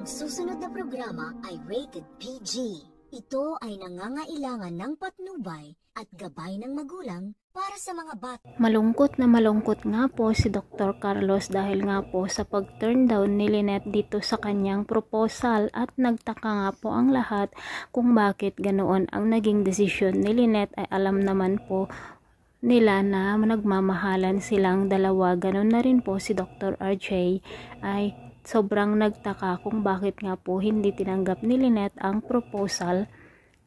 susunod na programa ay rated PG. Ito ay nangangailangan ng patnubay at gabay ng magulang para sa mga bata. Malungkot nga po si Dr. Carlos dahil nga po sa pag-turn down ni Lynette dito sa kanyang proposal, at nagtaka nga po ang lahat kung bakit ganoon ang naging desisyon ni Lynette. Ay alam naman po nila na nagmamahalan silang dalawa. Ganon na rin po si Dr. RJ ay sobrang nagtaka kung bakit nga po hindi tinanggap ni Lynette ang proposal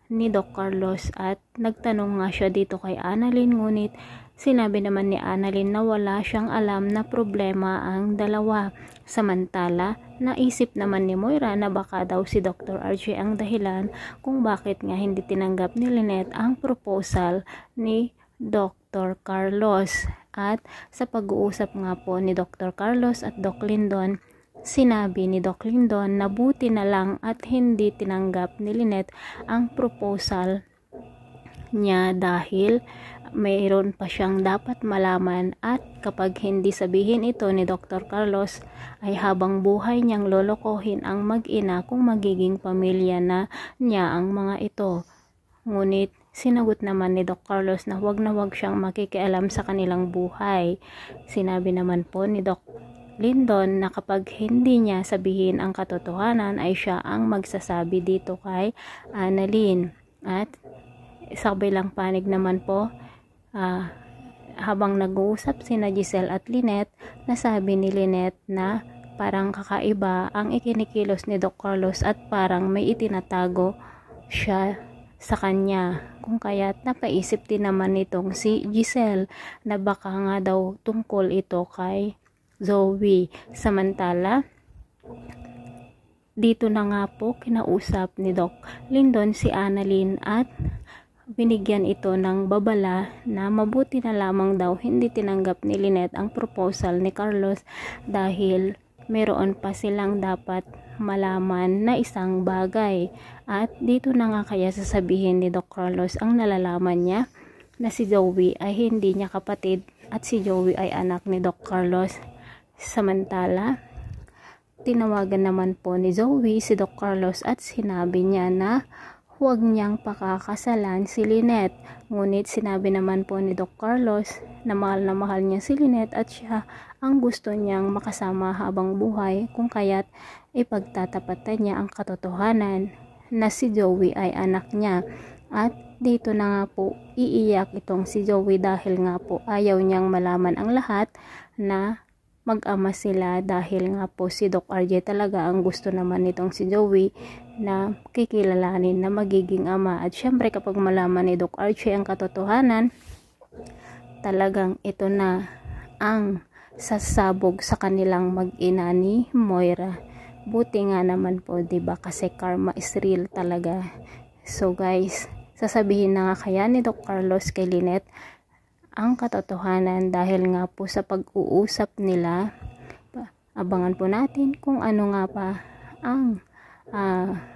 ni Doc Carlos, at nagtanong nga siya dito kay Annalyn, ngunit sinabi naman ni Annalyn na wala siyang alam na problema ang dalawa. Samantala, naisip naman ni Moira na baka daw si Dr. RJ ang dahilan kung bakit nga hindi tinanggap ni Lynette ang proposal ni Dr. Carlos. At sa pag-uusap nga po ni Dr. Carlos at Doc Lindon, sinabi ni Doc Lindon na buti na lang at hindi tinanggap ni Lynette ang proposal niya dahil mayroon pa siyang dapat malaman, at kapag hindi sabihin ito ni Dr. Carlos ay habang buhay niyang lolokohin ang mag-ina kung magiging pamilya na niya ang mga ito. Ngunit sinagot naman ni Doc Carlos na wag siyang makikialam sa kanilang buhay. Sinabi naman po ni Doc Lindon na kapag hindi niya sabihin ang katotohanan ay siya ang magsasabi dito kay Annalyn. At sa kabilang panig naman po, habang nag-uusap sina Giselle at Lynette, nasabi ni Lynette na parang kakaiba ang ikinikilos ni Doc Carlos at parang may itinatago siya sa kanya, kung kaya't napaisip din naman nitong si Giselle na baka nga daw tungkol ito kay Zoe. Samantala, dito na nga po kinausap ni Doc Lindon si Annalyn at binigyan ito ng babala na mabuti na lamang daw hindi tinanggap ni Lynette ang proposal ni Carlos dahil meron pa silang dapat malaman na isang bagay. At dito na nga kaya sasabihin ni Doc Carlos ang nalalaman niya na si Zoe ay hindi niya kapatid at si Zoe ay anak ni Doc Carlos. Samantala, tinawagan naman po ni Zoe si Doc Carlos at sinabi niya na huwag niyang pakakasalan si Lynette. Ngunit sinabi naman po ni Doc Carlos na mahal niya si Lynette at siya ang gusto niyang makasama habang buhay, kung kaya't ipagtatapatan niya ang katotohanan na si Zoe ay anak niya. At dito na nga po iiyak itong si Zoe dahil nga po ayaw niyang malaman ang lahat na mag-ama sila, dahil nga po si Doc RJ talaga ang gusto naman nitong si Zoe na kikilalanin na magiging ama. At syempre kapag malaman ni Doc RJ ang katotohanan, talagang ito na ang sasabog sa kanilang mag-ina ni Moira. Buti nga naman po, 'di ba? Kasi karma is real talaga. So guys, sasabihin na nga kaya ni Doc Carlos kay Lynette ang katotohanan dahil nga po sa pag-uusap nila. Abangan po natin kung ano nga pa ang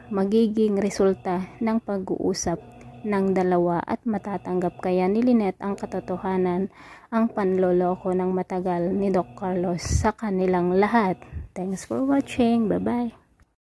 magiging resulta ng pag-uusap ng dalawa, at matatanggap kaya ni Lynette ang katotohanan, ang panloloko ng matagal ni Doc Carlos sa kanilang lahat. Thanks for watching. Bye-bye.